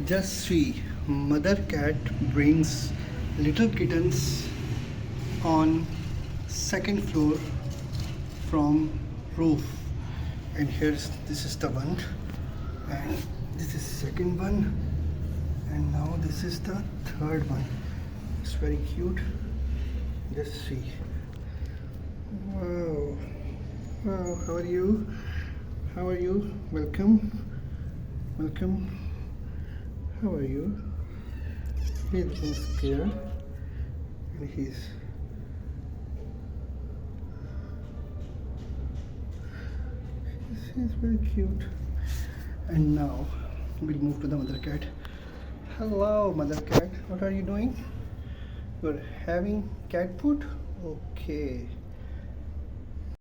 Just see, mother cat brings little kittens on second floor from roof, and here's this is the one, and this is second one, and now this is the third one. It's very cute. Just see. Wow. Wow, how are you? How are you? Welcome. Welcome. How are you? He's looking scared, and he's very cute. And now we'll move to the mother cat. Hello, mother cat. What are you doing? You're having cat food? Okay.